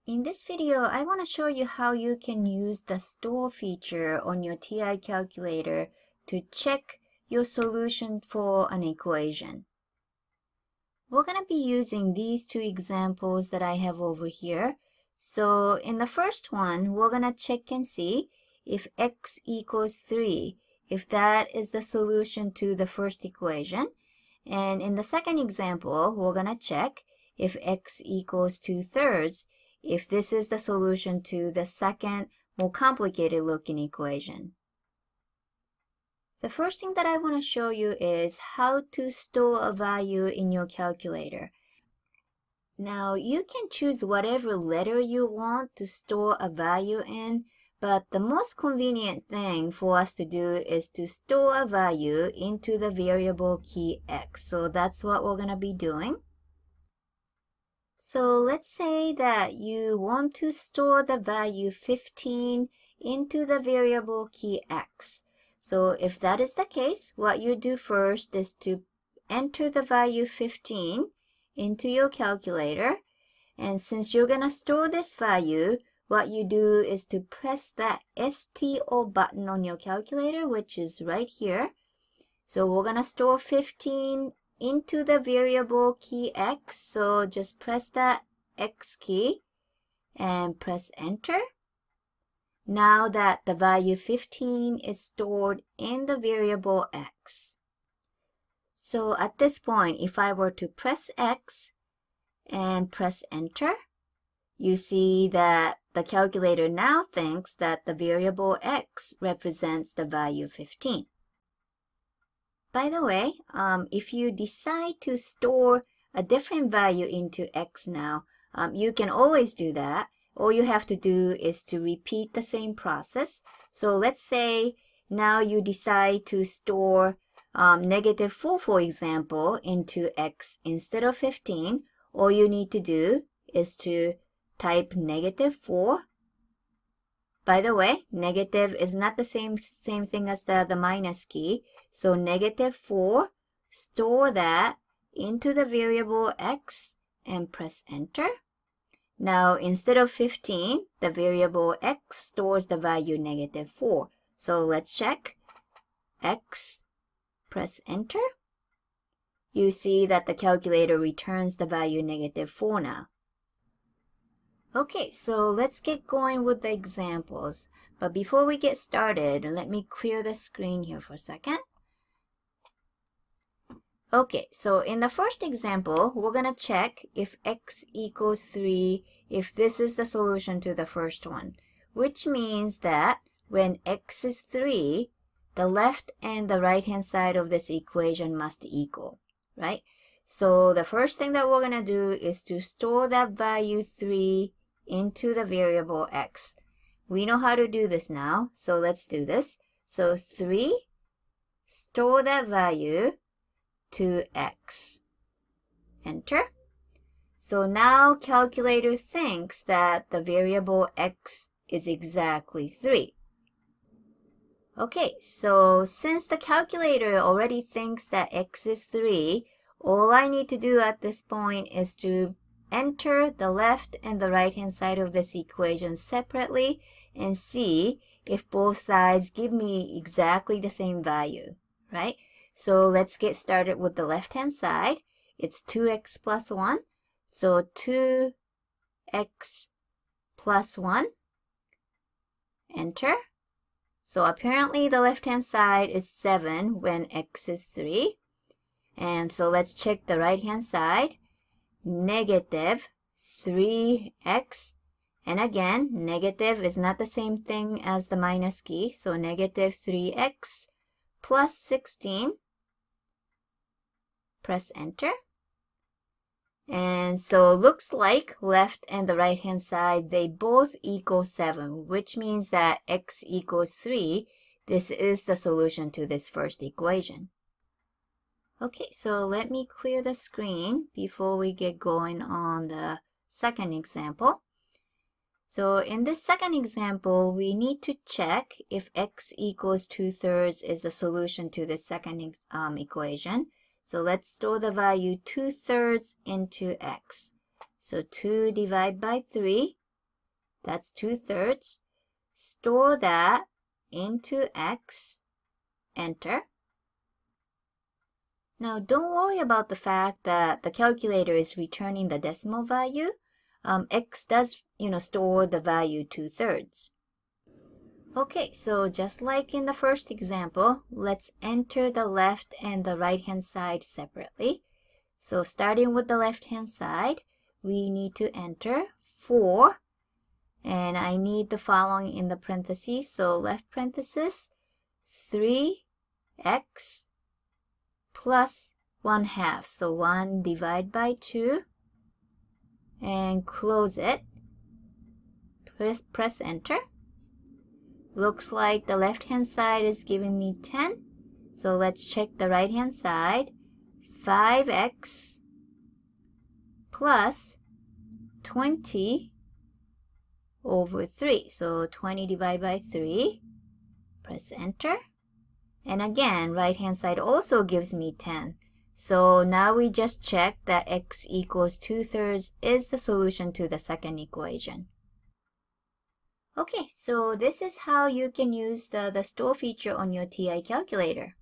In this video, I want to show you how you can use the STO feature on your TI calculator to check your solution for an equation. We're going to be using these two examples that I have over here. So in the first one, we're going to check and see if x equals 3, if that is the solution to the first equation. And in the second example, we're going to check if x equals 2/3, if this is the solution to the second, more complicated looking equation. The first thing that I want to show you is how to store a value in your calculator. Now, you can choose whatever letter you want to store a value in, but the most convenient thing for us to do is to store a value into the variable key x. So that's what we're going to be doing. So let's say that you want to store the value 15 into the variable key x. So if that is the case, what you do first is to enter the value 15 into your calculator. And since you're going to store this value, what you do is to press that STO button on your calculator, which is right here. So we're going to store 15 into the variable key x. So just press that x key and press enter. Now that the value 15 is stored in the variable x. So at this point, if I were to press x and press enter, you see that the calculator now thinks that the variable x represents the value 15. By the way, if you decide to store a different value into x now, you can always do that. All you have to do is to repeat the same process. So let's say now you decide to store -4, for example, into x instead of 15. All you need to do is to type -4. By the way, negative is not the same thing as the minus key. So -4, store that into the variable x and press enter. Now instead of 15, the variable x stores the value -4. So let's check. X, press enter. You see that the calculator returns the value -4 now. Okay, so let's get going with the examples. But before we get started, let me clear the screen here for a second. Okay, so in the first example, we're going to check if x equals 3, if this is the solution to the first one, which means that when x is 3, the left and the right-hand side of this equation must equal, right? So the first thing that we're going to do is to store that value 3 into the variable x. We know how to do this now, so let's do this. So 3, store that value to x. Enter. So now calculator thinks that the variable x is exactly 3. Okay, so since the calculator already thinks that x is 3, all I need to do at this point is to enter the left and the right-hand side of this equation separately and see if both sides give me exactly the same value, right? So let's get started with the left-hand side. It's 2x plus 1. So 2x plus 1. Enter. So apparently the left-hand side is 7 when x is 3. And so let's check the right-hand side. -3x. And again, negative is not the same thing as the minus key. So -3x plus 16. Press enter. And so looks like left and the right hand side, they both equal 7, which means that x equals 3. This is the solution to this first equation. Okay, so let me clear the screen before we get going on the second example. So in this second example, we need to check if x equals 2/3 is the solution to the second equation. So let's store the value 2/3 into x. So 2 divided by 3, That's 2/3. Store that into X. Enter. Now, don't worry about the fact that the calculator is returning the decimal value. X does, store the value 2/3. Okay, so just like in the first example, let's enter the left and the right-hand side separately. So starting with the left-hand side, we need to enter 4. And I need the following in the parentheses. So left parenthesis, 3x plus 1/2. So 1 divided by 2. And close it. Press enter. Looks like the left-hand side is giving me 10. So let's check the right-hand side. 5x plus 20 over 3. So 20 divided by 3. Press enter. And again, right-hand side also gives me 10. So now we just check that x equals 2/3 is the solution to the second equation. Okay, so this is how you can use the store feature on your TI calculator.